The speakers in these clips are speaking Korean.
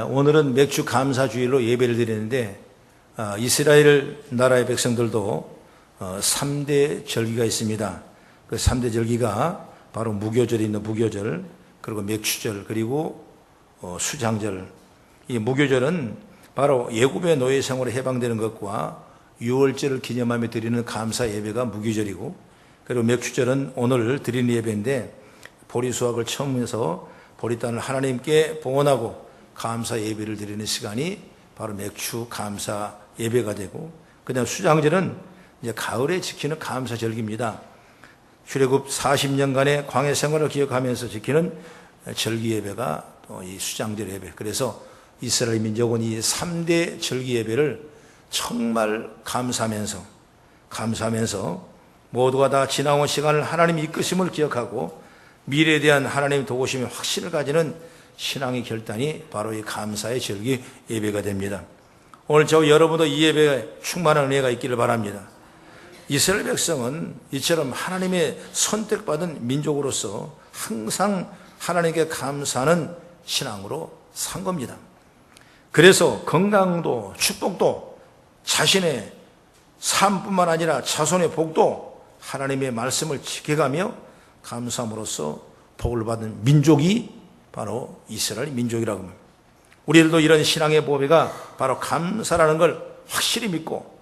오늘은 맥주 감사주일로 예배를 드리는데 이스라엘 나라의 백성들도 3대 절기가 있습니다. 그 3대 절기가 바로 무교절이 있는 무교절, 그리고 맥주절, 그리고 수장절. 이 무교절은 바로 예굽의 노예 생활에 해방되는 것과 유월절을 기념하며 드리는 감사 예배가 무교절이고, 그리고 맥주절은 오늘 드리는 예배인데 보리 수확을 처음 해서 보리 땅을 하나님께 봉헌하고 감사 예배를 드리는 시간이 바로 맥주 감사 예배가 되고, 그다음 수장절은 이제 가을에 지키는 감사 절기입니다. 출애굽 40년간의 광야 생활을 기억하면서 지키는 절기 예배가 또 이 수장절 예배. 그래서 이스라엘 민족은 이 3대 절기 예배를 정말 감사하면서 모두가 다 지나온 시간을 하나님 이끄심을 기억하고 미래에 대한 하나님의 도우심의 확신을 가지는 신앙의 결단이 바로 이 감사의 절기 예배가 됩니다. 오늘 저 여러분도 이 예배에 충만한 은혜가 있기를 바랍니다. 이스라엘 백성은 이처럼 하나님의 선택받은 민족으로서 항상 하나님께 감사하는 신앙으로 산 겁니다. 그래서 건강도 축복도 자신의 삶뿐만 아니라 자손의 복도 하나님의 말씀을 지켜가며 감사함으로써 복을 받은 민족이 바로 이스라엘 민족이라고 합니다. 우리들도 이런 신앙의 보배가 바로 감사라는 걸 확실히 믿고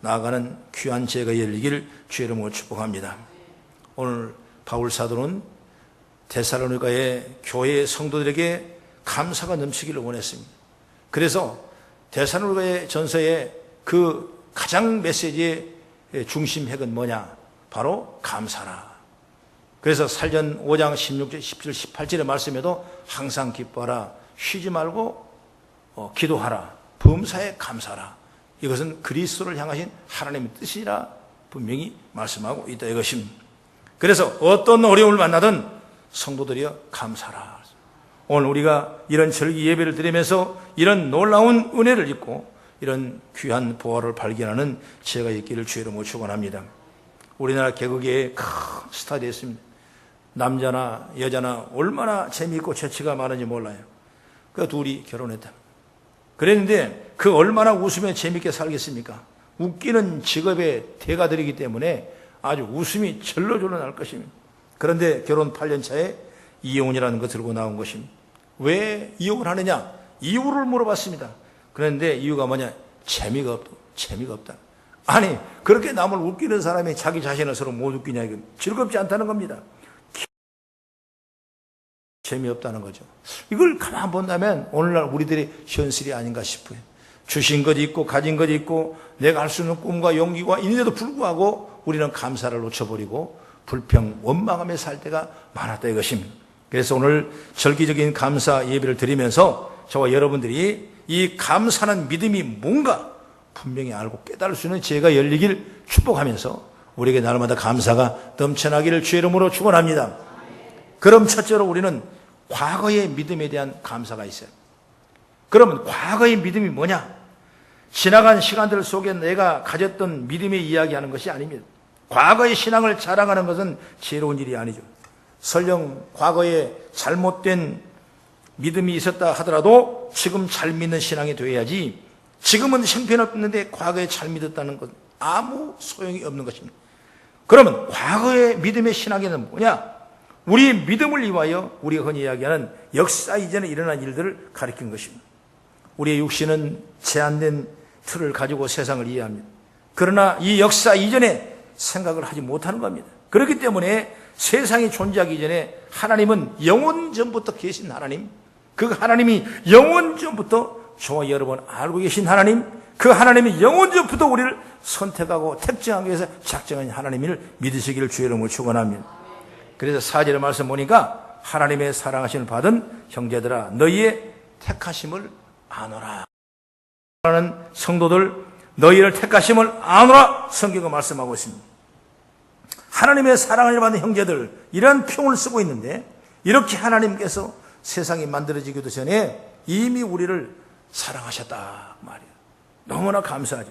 나아가는 귀한 제가 열리기를 주의 이름으로 축복합니다. 오늘 바울 사도는 데살로니가의 교회 성도들에게 감사가 넘치기를 원했습니다. 그래서 데살로니가의 전서의 그 가장 메시지의 중심 핵은 뭐냐? 바로 감사라. 그래서 살전 5장 16절, 17절, 18절의 말씀에도 항상 기뻐하라, 쉬지 말고 기도하라, 범사에 감사하라. 이것은 그리스도를 향하신 하나님의 뜻이라 분명히 말씀하고 있다 이것입니다. 그래서 어떤 어려움을 만나든 성도들이여 감사하라. 오늘 우리가 이런 절기 예배를 드리면서 이런 놀라운 은혜를 입고 이런 귀한 보화를 발견하는 제가 있기를 주의 이름으로 축원합니다. 우리나라 개그계에 큰 스타들이 있습니다. 남자나 여자나 얼마나 재미있고 재치가 많은지 몰라요. 그 둘이 결혼했다. 그랬는데 그 얼마나 웃으며 재미있게 살겠습니까? 웃기는 직업의 대가들이기 때문에 아주 웃음이 절로절로 날 것입니다. 그런데 결혼 8년 차에 이혼이라는 거 들고 나온 것입니다. 왜 이혼을 하느냐? 이유를 물어봤습니다. 그런데 이유가 뭐냐? 재미가 없다. 아니, 그렇게 남을 웃기는 사람이 자기 자신을 서로 못 웃기냐? 이건 즐겁지 않다는 겁니다. 재미없다는 거죠. 이걸 가만 본다면 오늘날 우리들의 현실이 아닌가 싶어요. 주신 것이 있고 가진 것이 있고 내가 할 수 있는 꿈과 용기가 있는데도 불구하고 우리는 감사를 놓쳐버리고 불평, 원망하며 살 때가 많았다 이것입니다. 그래서 오늘 절기적인 감사 예배를 드리면서 저와 여러분들이 이 감사는 믿음이 뭔가 분명히 알고 깨달을 수 있는 지혜가 열리길 축복하면서 우리에게 날마다 감사가 넘쳐나기를 주의 이름으로 축원합니다. 그럼 첫째로 우리는 과거의 믿음에 대한 감사가 있어요. 그러면 과거의 믿음이 뭐냐? 지나간 시간들 속에 내가 가졌던 믿음의 이야기하는 것이 아닙니다. 과거의 신앙을 자랑하는 것은 지혜로운 일이 아니죠. 설령 과거에 잘못된 믿음이 있었다 하더라도 지금 잘 믿는 신앙이 되어야지, 지금은 형편없는데 과거에 잘 믿었다는 것 아무 소용이 없는 것입니다. 그러면 과거의 믿음의 신앙에는 뭐냐? 우리의 믿음을 위하여 우리가 흔히 이야기하는 역사 이전에 일어난 일들을 가리킨 것입니다. 우리의 육신은 제한된 틀을 가지고 세상을 이해합니다. 그러나 이 역사 이전에 생각을 하지 못하는 겁니다. 그렇기 때문에 세상이 존재하기 이전에 하나님은 영원 전부터 계신 하나님, 그 하나님이 영원 전부터 저와 여러분 알고 계신 하나님, 그 하나님이 영원 전부터 우리를 선택하고 택정하기 위해서 작정한 하나님을 믿으시기를 주의 이름으로 축원합니다. 그래서 4절의 말씀 보니까 하나님의 사랑하심을 받은 형제들아 너희의 택하심을 아노라 라는 성도들, 너희를 택하심을 아노라 성경은 말씀하고 있습니다. 하나님의 사랑을 받은 형제들, 이런 표현을 쓰고 있는데 이렇게 하나님께서 세상이 만들어지기도 전에 이미 우리를 사랑하셨다 말이에요. 너무나 감사하죠.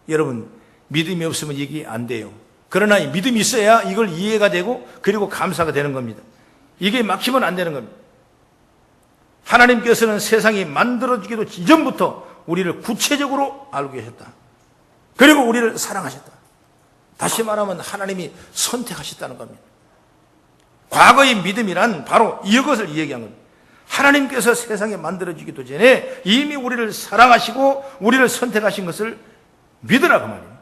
여러분, 믿음이 없으면 이게 안 돼요. 그러나 믿음이 있어야 이걸 이해가 되고 그리고 감사가 되는 겁니다. 이게 막히면 안 되는 겁니다. 하나님께서는 세상이 만들어지기도 이전부터 우리를 구체적으로 알고 계셨다. 그리고 우리를 사랑하셨다. 다시 말하면 하나님이 선택하셨다는 겁니다. 과거의 믿음이란 바로 이것을 이야기한 겁니다. 하나님께서 세상에 만들어지기도 전에 이미 우리를 사랑하시고 우리를 선택하신 것을 믿으라 그 말이에요.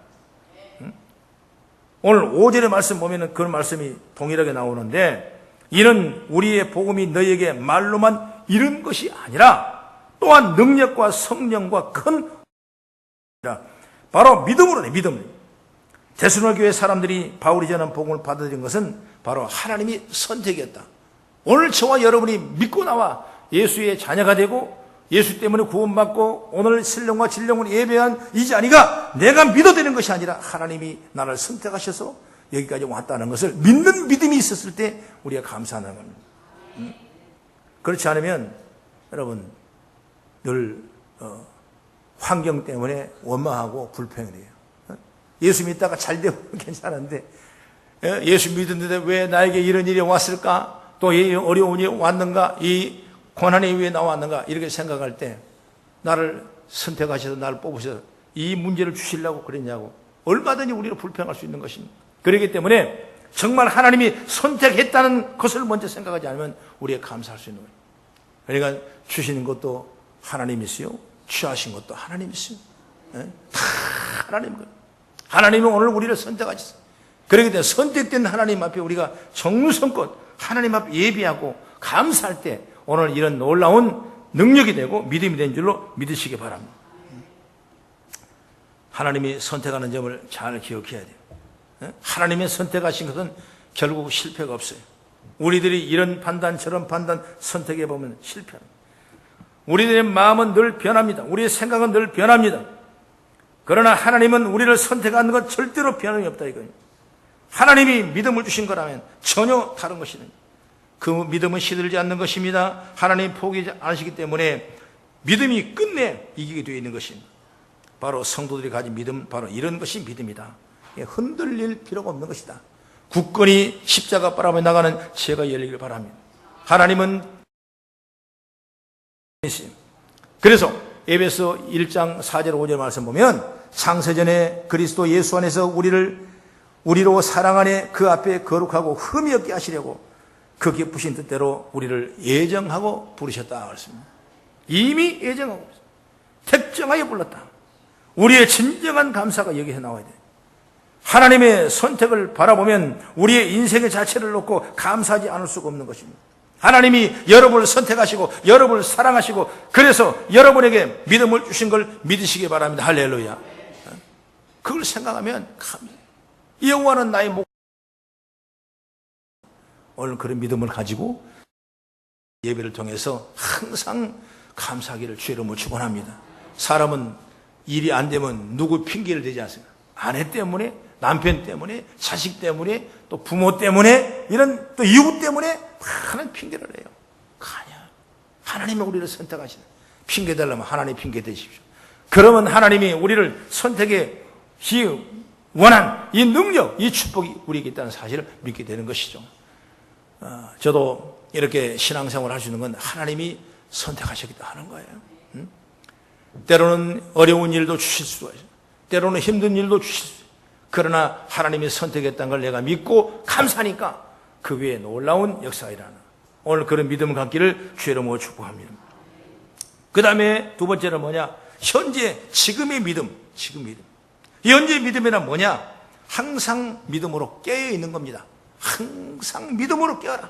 오늘 5절의 말씀 보면은 그 말씀이 동일하게 나오는데, 이는 우리의 복음이 너희에게 말로만 이른 것이 아니라 또한 능력과 성령과 큰 바로 믿음으로네. 믿음. 데살로니가 교회 사람들이 바울이 전한 복음을 받아들인 것은 바로 하나님이 선택이었다. 오늘 저와 여러분이 믿고 나와 예수의 자녀가 되고 예수 때문에 구원받고 오늘 신령과 진령을 예배한 이 자리가 내가 믿어되는 것이 아니라 하나님이 나를 선택하셔서 여기까지 왔다는 것을 믿는 믿음이 있었을 때 우리가 감사하는 겁니다. 그렇지 않으면 여러분 늘 환경 때문에 원망하고 불평을 해요. 예수 믿다가 잘 되면 괜찮은데 예수 믿었는데 왜 나에게 이런 일이 왔을까? 또 이 어려운 일이 왔는가? 이 고난이 왜 나왔는가? 이렇게 생각할 때 나를 선택하셔서 나를 뽑으셔서 이 문제를 주시려고 그랬냐고 얼마든지 우리를 불평할 수 있는 것입니다. 그렇기 때문에 정말 하나님이 선택했다는 것을 먼저 생각하지 않으면 우리가 감사할 수 있는 거예요. 그러니까 주시는 것도 하나님이시요 취하신 것도 하나님이시요 다 하나님 거예요. 하나님은 오늘 우리를 선택하셨어요. 그렇기 때문에 선택된 하나님 앞에 우리가 정성껏 하나님 앞에 예비하고 감사할 때 오늘 이런 놀라운 능력이 되고 믿음이 된 줄로 믿으시기 바랍니다. 하나님이 선택하는 점을 잘 기억해야 돼요. 하나님의 선택하신 것은 결국 실패가 없어요. 우리들이 이런 판단 저런 판단 선택해보면 실패합니다. 우리들의 마음은 늘 변합니다. 우리의 생각은 늘 변합니다. 그러나 하나님은 우리를 선택하는 것 절대로 변함이 없다 이거예요. 하나님이 믿음을 주신 거라면 전혀 다른 것이니 그 믿음은 시들지 않는 것입니다. 하나님 포기하지 않으시기 때문에 믿음이 끝내 이기게 되어 있는 것입니다. 바로 성도들이 가진 믿음, 바로 이런 것이 믿음이다. 흔들릴 필요가 없는 것이다. 굳건히 십자가 바라보며 나가는 지혜가 열리길 바랍니다. 하나님은 그래서 에베소 1장 4절 5절 말씀 보면 창세전에 그리스도 예수 안에서 우리로 사랑 안에 그 앞에 거룩하고 흠이 없게 하시려고 그 기쁘신 뜻대로 우리를 예정하고 부르셨다 그랬습니다. 이미 예정하고 택정하여 불렀다. 우리의 진정한 감사가 여기서 나와야 돼요. 하나님의 선택을 바라보면 우리의 인생의 자체를 놓고 감사하지 않을 수가 없는 것입니다. 하나님이 여러분을 선택하시고 여러분을 사랑하시고 그래서 여러분에게 믿음을 주신 걸 믿으시기 바랍니다. 할렐루야. 그걸 생각하면 여호와는 나의 목 오늘 그런 믿음을 가지고 예배를 통해서 항상 감사하기를 주의 이름으로 축원합니다. 사람은 일이 안 되면 누구 핑계를 대지 않습니까? 아내 때문에, 남편 때문에, 자식 때문에, 또 부모 때문에, 이런 또 이웃 때문에 많은 핑계를 해요. 아니야. 하나님이 우리를 선택하시는 핑계 달라면 하나님 핑계 대십시오. 그러면 하나님이 우리를 선택해 원한 이 능력, 이 축복이 우리에게 있다는 사실을 믿게 되는 것이죠. 저도 이렇게 신앙생활을 할 수 있는 건 하나님이 선택하셨다 하는 거예요. 때로는 어려운 일도 주실 수가 있어요. 때로는 힘든 일도 주실 수 있어요. 그러나 하나님이 선택했다는 걸 내가 믿고 감사하니까 그 위에 놀라운 역사가 일어나는 오늘 그런 믿음을 갖기를 주의 이름으로 축복합니다. 그 다음에 두 번째는 뭐냐? 현재 지금의 믿음. 지금 믿음. 현재 믿음이란 뭐냐? 항상 믿음으로 깨어 있는 겁니다. 항상 믿음으로 깨어라.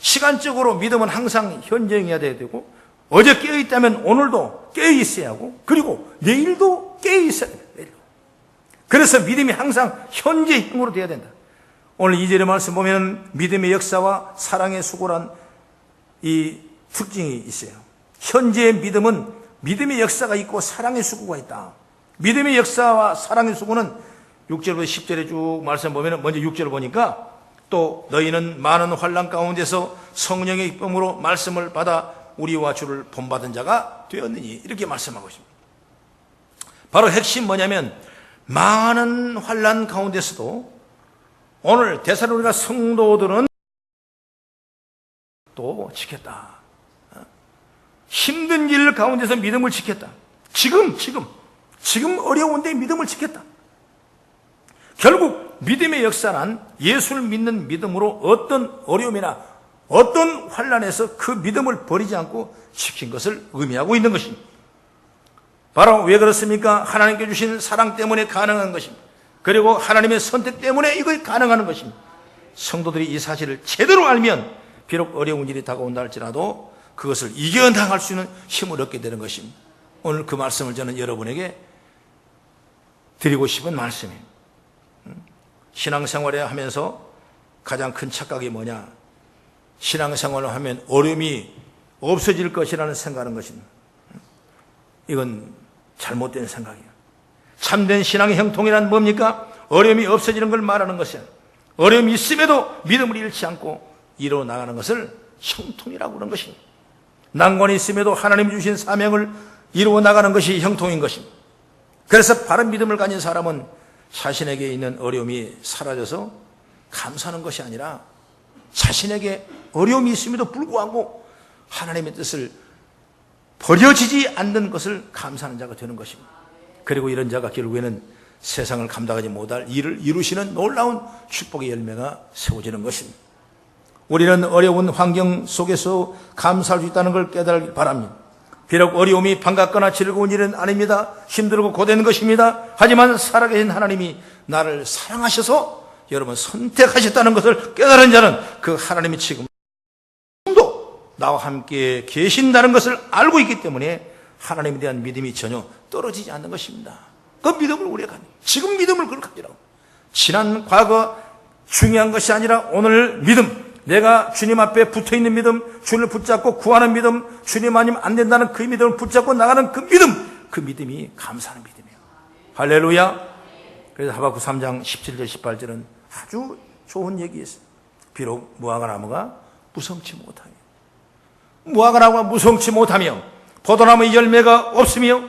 시간적으로 믿음은 항상 현재여야 되고 어제 깨어 있다면 오늘도 깨어 있어야 하고 그리고 내일도 깨어 있어야 돼요. 그래서 믿음이 항상 현재 힘으로 돼야 된다. 오늘 2절의 말씀 보면 믿음의 역사와 사랑의 수고란 이 특징이 있어요. 현재의 믿음은 믿음의 역사가 있고 사랑의 수고가 있다. 믿음의 역사와 사랑의 수고는 6절부터 10절에 쭉 말씀 보면 먼저 6절을 보니까 또 너희는 많은 환난 가운데서 성령의 기쁨으로 말씀을 받아 우리와 주를 본받은 자가 되었느니 이렇게 말씀하고 있습니다. 바로 핵심 뭐냐면 많은 환난 가운데서도 오늘 데살로니가 성도들은 또 지켰다. 힘든 일 가운데서 믿음을 지켰다. 지금 어려운데 믿음을 지켰다. 결국 믿음의 역사는 예수를 믿는 믿음으로 어떤 어려움이나 어떤 환난에서 그 믿음을 버리지 않고 지킨 것을 의미하고 있는 것입니다. 바로 왜 그렇습니까? 하나님께 주신 사랑 때문에 가능한 것입니다. 그리고 하나님의 선택 때문에 이것이 가능한 것입니다. 성도들이 이 사실을 제대로 알면 비록 어려운 일이 다가온다 할지라도 그것을 이겨나갈 수 있는 힘을 얻게 되는 것입니다. 오늘 그 말씀을 저는 여러분에게 드리고 싶은 말씀이에요. 신앙생활을 하면서 가장 큰 착각이 뭐냐? 신앙생활을 하면 어려움이 없어질 것이라는 생각하는 것입니다. 이건 잘못된 생각이에요. 참된 신앙의 형통이란 뭡니까? 어려움이 없어지는 걸 말하는 것이에요. 어려움이 있음에도 믿음을 잃지 않고 이루어 나가는 것을 형통이라고 그러는 것입니다. 난관이 있음에도 하나님이 주신 사명을 이루어 나가는 것이 형통인 것입니다. 그래서 바른 믿음을 가진 사람은 자신에게 있는 어려움이 사라져서 감사하는 것이 아니라 자신에게 어려움이 있음에도 불구하고 하나님의 뜻을 버려지지 않는 것을 감사하는 자가 되는 것입니다. 그리고 이런 자가 결국에는 세상을 감당하지 못할 일을 이루시는 놀라운 축복의 열매가 세워지는 것입니다. 우리는 어려운 환경 속에서 감사할 수 있다는 걸 깨달기 바랍니다. 비록 어려움이 반갑거나 즐거운 일은 아닙니다. 힘들고 고된 것입니다. 하지만 살아계신 하나님이 나를 사랑하셔서 여러분 선택하셨다는 것을 깨달은 자는 그 하나님이 지금도 나와 함께 계신다는 것을 알고 있기 때문에 하나님에 대한 믿음이 전혀 떨어지지 않는 것입니다. 그 믿음을 우리가 가지고 지금 믿음을 그걸 가지라고. 지난 과거 중요한 것이 아니라 오늘 믿음, 내가 주님 앞에 붙어있는 믿음, 주님을 붙잡고 구하는 믿음, 주님 아니면 안 된다는 그 믿음을 붙잡고 나가는 그 믿음이 감사하는 믿음이에요. 할렐루야. 그래서 하박국 3장 17절 18절은 아주 좋은 얘기였어요. 비록 무화과 나무가 무성치 못하며 무화과 나무가 무성치 못하며 포도나무의 열매가 없으며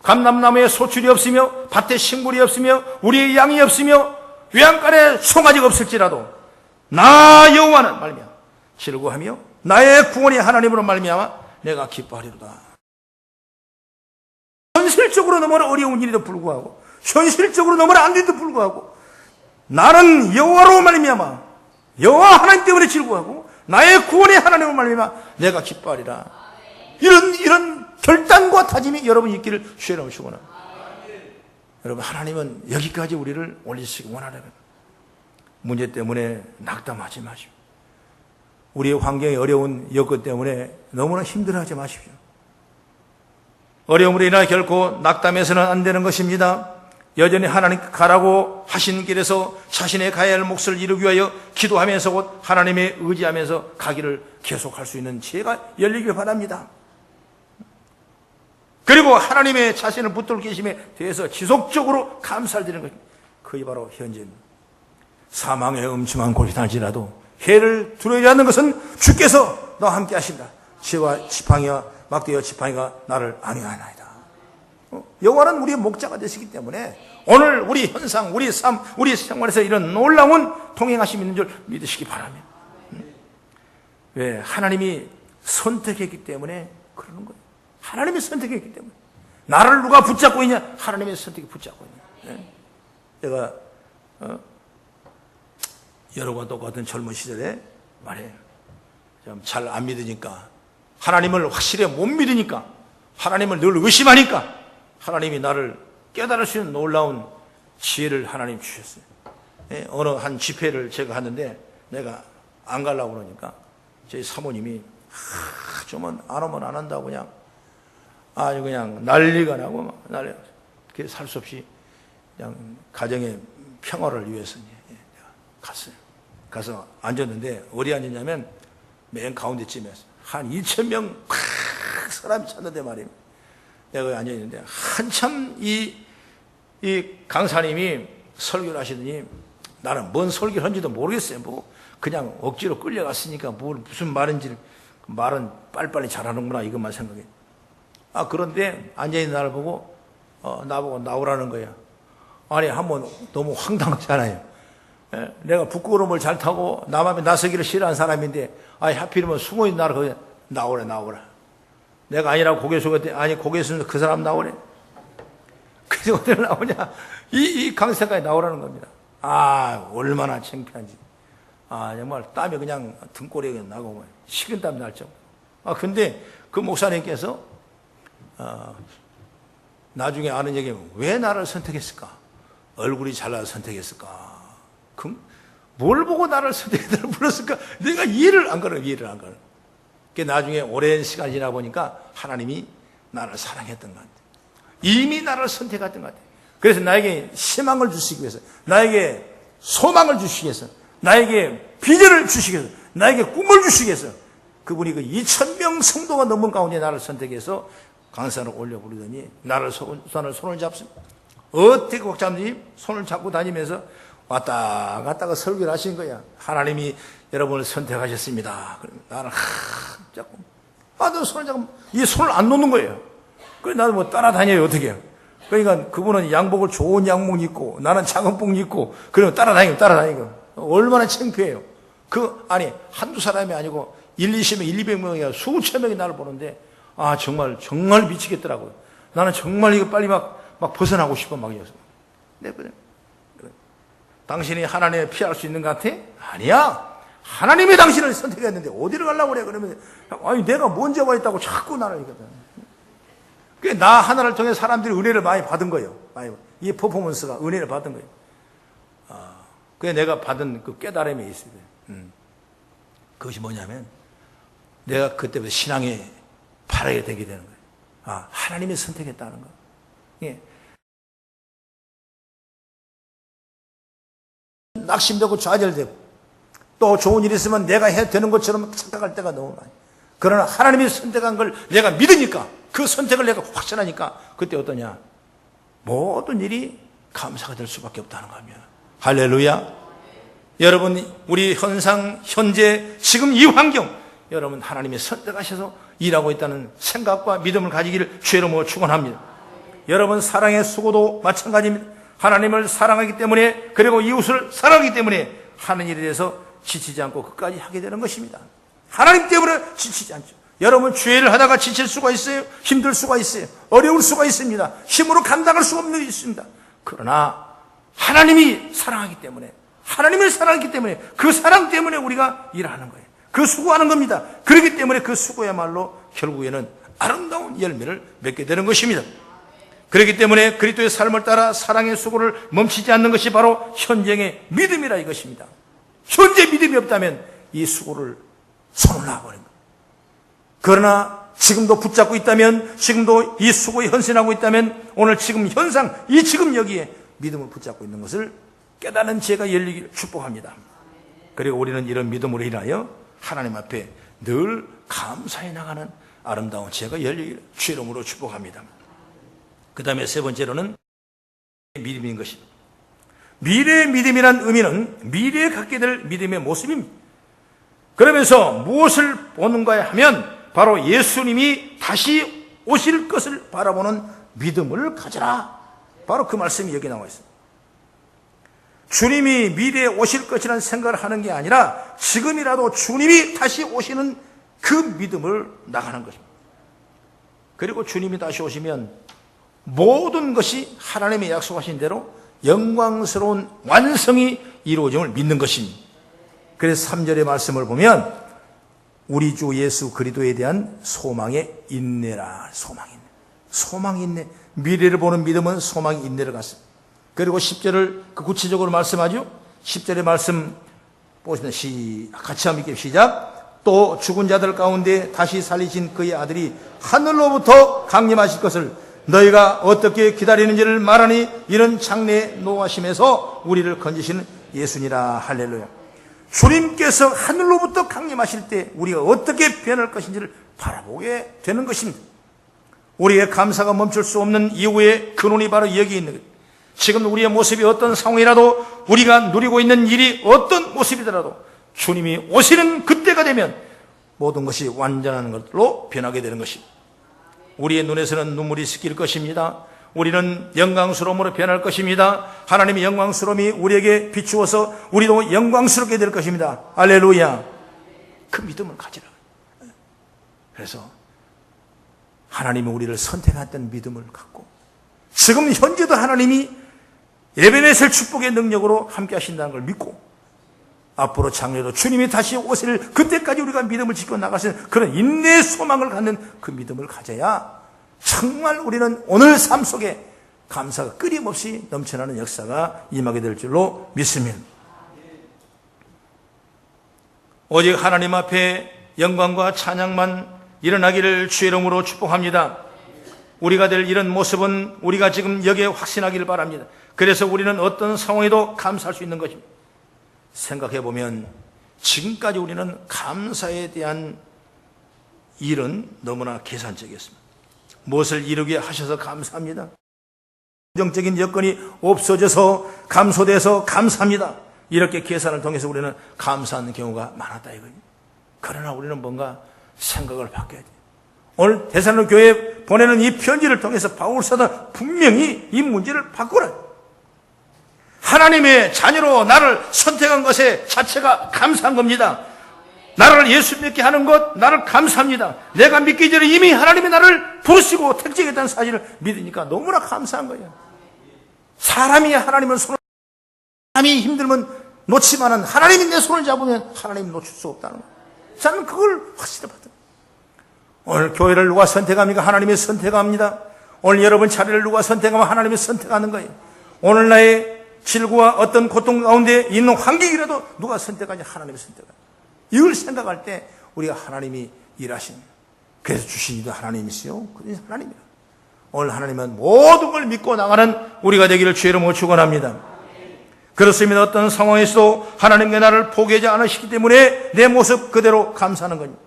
감람나무에 소출이 없으며 밭에 식물이 없으며 우리의 양이 없으며 외양간에 송아지가 없을지라도 나 여호와는 말미암아 즐거워하며 나의 구원이 하나님으로 말미암아 내가 기뻐하리로다. 현실적으로 너무나 어려운 일에도 불구하고 현실적으로 너무나 안 돼도 불구하고 나는 여호와로 말미암아 여호와 하나님 때문에 즐거워하고 나의 구원이 하나님으로 말미암아 내가 기뻐하리라. 이런 결단과 다짐이 여러분 있기를 주의 이름으로 축원합니다. 여러분 하나님은 여기까지 우리를 올리시기 원하는 문제 때문에 낙담하지 마십시오. 우리의 환경이 어려운 여건 때문에 너무나 힘들어하지 마십시오. 어려움으로 인하여 결코 낙담해서는 안 되는 것입니다. 여전히 하나님 가라고 하신 길에서 자신의 가야 할 몫을 이루기 위하여 기도하면서 곧 하나님의 의지하면서 가기를 계속할 수 있는 지혜가 열리길 바랍니다. 그리고 하나님의 자신을 붙들고 계심에 대해서 지속적으로 감사를 드리는 것입니다. 그게 바로 현재입니다. 사망의 음침한 곳이 날지라도 해를 두려워하지 않는 것은 주께서 너와 함께 하신다. 지와 지팡이와 막대와 지팡이가 나를 안위하나이다. 여호와는 우리의 목자가 되시기 때문에 오늘 우리 현상, 우리 삶, 우리 생활에서 이런 놀라운 동행하심이 있는 줄 믿으시기 바랍니다. 왜? 하나님이 선택했기 때문에 그러는 거예요. 하나님이 선택했기 때문에. 나를 누가 붙잡고 있냐? 하나님의 선택이 붙잡고 있냐. 제가 여러분과 똑같은 젊은 시절에 말해요. 잘 안 믿으니까, 하나님을 확실히 못 믿으니까, 하나님을 늘 의심하니까 하나님이 나를 깨달을 수 있는 놀라운 지혜를 하나님 주셨어요. 어느 한 집회를 제가 하는데 내가 안 가려고 그러니까 저희 사모님이 좀 안 오면 안 한다고 그냥 아주 그냥 난리가 나고 막 난리가 나고 그래서 살 수 없이 그냥 가정의 평화를 위해서 내가 갔어요. 가서 앉았는데 어디 앉았냐면 맨 가운데쯤에 한 2,000명 사람이 찾는데 말이에요. 내가 거기 앉아있는데 한참 이 강사님이 설교를 하시더니 나는 뭔 설교를 한지도 모르겠어요. 뭐 그냥 억지로 끌려갔으니까 무슨 말인지 말은 빨리빨리 잘하는구나 이것만 생각해. 그런데 앉아있는 나를 보고 나보고 나오라는 거야. 아니 한번 너무 황당하잖아요. 내가 부끄러움을 잘 타고 남 앞에 나서기를 싫어하는 사람인데 하필이면 숨어있는 나를 거기 나오라. 내가 아니라고 고개 숙였더니 아니 고개 숙여서 그 사람 나오래. 그래서 어디로 나오냐? 이 강세까지 나오라는 겁니다. 아, 얼마나 창피한지. 아, 정말 땀이 그냥 등골에 그냥 나고 식은땀 날 정도. 아, 근데 그 목사님께서 나중에 아는 얘기는 왜 나를 선택했을까? 얼굴이 잘나서 선택했을까? 뭘 보고 나를 선택해달라고 불렀을까? 내가 이해를 안 가는. 그 나중에 오랜 시간이 지나 보니까 하나님이 나를 사랑했던 것 같아요. 이미 나를 선택했던 것 같아요. 그래서 나에게 희망을 주시기 위해서, 나에게 소망을 주시기 위해서, 나에게 비전을 주시기 위해서, 나에게 꿈을 주시기 위해서 그분이 그 2,000명 성도가 넘은 가운데 나를 선택해서 강산을 올려 부르더니 나를 손을 잡습니다. 어떻게 꼭 잡는지 손을 잡고 다니면서 왔다 갔다가 설교를 하신 거야. 하나님이 여러분을 선택하셨습니다. 그러면 나를 잡고 너 손을 잡고 이 손을 안 놓는 거예요. 그래서 나도 뭐 따라다녀요. 어떻게 해요? 그러니까 그분은 양복을 좋은 양복 입고 나는 작은 복 입고 그러면 따라다니고 얼마나 창피해요. 아니 한두 사람이 아니고 1, 200명이 수천 명이 나를 보는데 정말 미치겠더라고요. 나는 정말 이거 빨리 막 벗어나고 싶어 막 이래서. 네, 그래. 당신이 하나님을 피할 수 있는 것 같아? 아니야. 하나님이 당신을 선택했는데 어디를 가려고 그래? 그러면 아니 내가 뭔 죄가 있다고 자꾸 나를 이거든. 나 하나를 통해 사람들이 은혜를 많이 받은 거예요. 이 퍼포먼스가 은혜를 받은 거예요. 그게 내가 받은 그 깨달음이 있어요. 그것이 뭐냐면 내가 그때부터 신앙에 바르게 되게 되는 거예요. 하나님이 선택했다는 거. 예. 낙심되고 좌절되고 또 좋은 일이 있으면 내가 해야 되는 것처럼 착각할 때가 너무 많아요. 그러나 하나님이 선택한 걸 내가 믿으니까 그 선택을 내가 확신하니까 그때 어떠냐? 모든 일이 감사가 될 수밖에 없다는 겁니다. 할렐루야. 여러분 우리 현재 지금 이 환경 여러분 하나님이 선택하셔서 일하고 있다는 생각과 믿음을 가지기를 주의 이름으로 축원합니다. 여러분 사랑의 수고도 마찬가지입니다. 하나님을 사랑하기 때문에 그리고 이웃을 사랑하기 때문에 하는 일에 대해서 지치지 않고 끝까지 하게 되는 것입니다. 하나님 때문에 지치지 않죠. 여러분 죄를 하다가 지칠 수가 있어요. 힘들 수가 있어요. 어려울 수가 있습니다. 힘으로 감당할 수 없는 일이 있습니다. 그러나 하나님이 사랑하기 때문에 그 사랑 때문에 우리가 일하는 거예요. 그 수고하는 겁니다. 그렇기 때문에 그 수고야말로 결국에는 아름다운 열매를 맺게 되는 것입니다. 그렇기 때문에 그리스도의 삶을 따라 사랑의 수고를 멈추지 않는 것이 바로 현재의 믿음이라 이것입니다. 현재 믿음이 없다면 이 수고를 손을 놔버린 거예요. 그러나 지금도 붙잡고 있다면, 지금도 이 수고에 헌신하고 있다면 오늘 지금 현상, 지금 여기에 믿음을 붙잡고 있는 것을 깨닫는 지혜가 열리기를 축복합니다. 그리고 우리는 이런 믿음으로 인하여 하나님 앞에 늘 감사해 나가는 아름다운 지혜가 열리기를 주의 이름으로 축복합니다. 그 다음에 세 번째로는 믿음인 것입니다. 미래의 믿음이란 의미는 미래에 갖게 될 믿음의 모습입니다. 그러면서 무엇을 보는가 하면 바로 예수님이 다시 오실 것을 바라보는 믿음을 가져라. 바로 그 말씀이 여기 나와 있습니다. 주님이 미래에 오실 것이라는 생각을 하는 게 아니라 지금이라도 주님이 다시 오시는 그 믿음을 나가는 것입니다. 그리고 주님이 다시 오시면 모든 것이 하나님의 약속하신 대로 영광스러운 완성이 이루어짐을 믿는 것입니다. 그래서 3절의 말씀을 보면 우리 주 예수 그리스도에 대한 소망의 인내라. 소망이 인내. 미래를 보는 믿음은 소망이 인내를 갖습니다. 그리고 10절을 그 구체적으로 말씀하죠. 10절의 말씀 보시면 같이 한번 읽게 시작. 또 죽은 자들 가운데 다시 살리신 그의 아들이 하늘로부터 강림하실 것을 너희가 어떻게 기다리는지를 말하니 이런 장래에 노하심에서 우리를 건지시는 예수니라. 할렐루야. 주님께서 하늘로부터 강림하실 때 우리가 어떻게 변할 것인지를 바라보게 되는 것입니다. 우리의 감사가 멈출 수 없는 이유의 근원이 바로 여기 있는 거예요. 지금 우리의 모습이 어떤 상황이라도 우리가 누리고 있는 일이 어떤 모습이더라도 주님이 오시는 그때가 되면 모든 것이 완전한 것으로 변하게 되는 것입니다. 우리의 눈에서는 눈물이 씻길 것입니다. 우리는 영광스러움으로 변할 것입니다. 하나님의 영광스러움이 우리에게 비추어서 우리도 영광스럽게 될 것입니다. 할렐루야. 그 믿음을 가지라. 그래서 하나님이 우리를 선택했던 믿음을 갖고 지금 현재도 하나님이 에베네셀 축복의 능력으로 함께 하신다는 걸 믿고 앞으로 장래도 주님이 다시 오실 그때까지 우리가 믿음을 지켜 나가시는 그런 인내의 소망을 갖는 그 믿음을 가져야 정말 우리는 오늘 삶 속에 감사가 끊임없이 넘쳐나는 역사가 임하게 될 줄로 믿습니다. 오직 하나님 앞에 영광과 찬양만 일어나기를 주의 이름으로 축복합니다. 우리가 될 이런 모습은 우리가 지금 여기에 확신하기를 바랍니다. 그래서 우리는 어떤 상황에도 감사할 수 있는 것입니다. 생각해보면 지금까지 우리는 감사에 대한 일은 너무나 계산적이었습니다. 무엇을 이루게 하셔서 감사합니다. 긍정적인 여건이 없어져서 감소돼서 감사합니다. 이렇게 계산을 통해서 우리는 감사하는 경우가 많았다 이거예요. 그러나 우리는 뭔가 생각을 바꿔야 돼요. 오늘 데살로니가 교회에 보내는 이 편지를 통해서 바울 사도는 분명히 이 문제를 바꾸라. 하나님의 자녀로 나를 선택한 것에 자체가 감사한 겁니다. 나를 예수 믿게 하는 것, 나를 감사합니다. 내가 믿기 전에 이미 하나님이 나를 부르시고 택정했다는 사실을 믿으니까 너무나 감사한 거예요. 사람이 하나님을 사람이 힘들면 놓지만은 하나님이 내 손을 잡으면 하나님이 놓칠 수 없다는 거예요. 저는 그걸 확실히 받아요. 오늘 교회를 누가 선택합니까? 하나님이 선택합니다. 오늘 여러분 자리를 누가 선택하면 하나님이 선택하는 거예요. 오늘 나의 질고와 어떤 고통 가운데 있는 환경이라도 누가 선택하냐? 하나님이 선택해요. 이걸 생각할 때 우리가 하나님이 일하십니다. 그래서 주신 이도 하나님이시요. 그래서 하나님이다. 오늘 하나님은 모든 걸 믿고 나가는 우리가 되기를 주의 이름으로 축원합니다. 그렇습니다. 어떤 상황에서도 하나님께 나를 포기하지 않으시기 때문에 내 모습 그대로 감사하는 겁니다.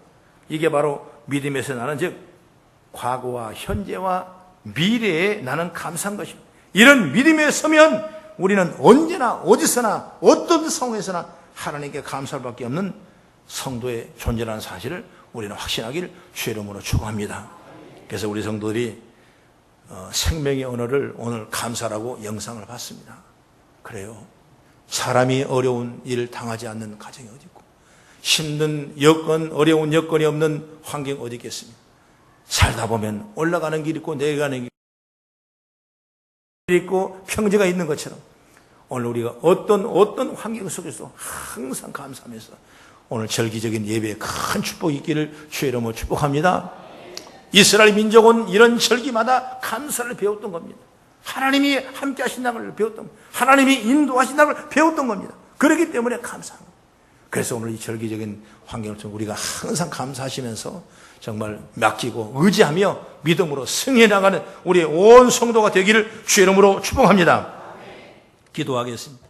이게 바로 믿음에서 나는 즉 과거와 현재와 미래에 나는 감사한 것입니다. 이런 믿음에 서면 우리는 언제나 어디서나 어떤 상황에서나 하나님께 감사할 밖에 없는 성도의 존재라는 사실을 우리는 확신하길 주의 이름으로 축원합니다. 그래서 우리 성도들이 생명의 언어를 오늘 감사라고 영상을 봤습니다. 그래요. 사람이 어려운 일을 당하지 않는 가정이 어디 있고 힘든 여건, 어려운 여건이 없는 환경 어디 있겠습니까? 살다 보면 올라가는 길 있고 내려가는 길 있고 평지가 있는 것처럼 오늘 우리가 어떤 환경 속에서 항상 감사하면서 오늘 절기적인 예배에 큰 축복이 있기를 주의 이름으로 축복합니다. 이스라엘 민족은 이런 절기마다 감사를 배웠던 겁니다. 하나님이 함께 하신다는 걸 배웠던 겁니다. 하나님이 인도하신다는 걸 배웠던 겁니다. 그렇기 때문에 감사합니다. 그래서 오늘 이 절기적인 환경을 통해 우리가 항상 감사하시면서 정말 맡기고 의지하며 믿음으로 승리해 나가는 우리의 온 성도가 되기를 주의 이름으로 축복합니다. 기도하겠습니다.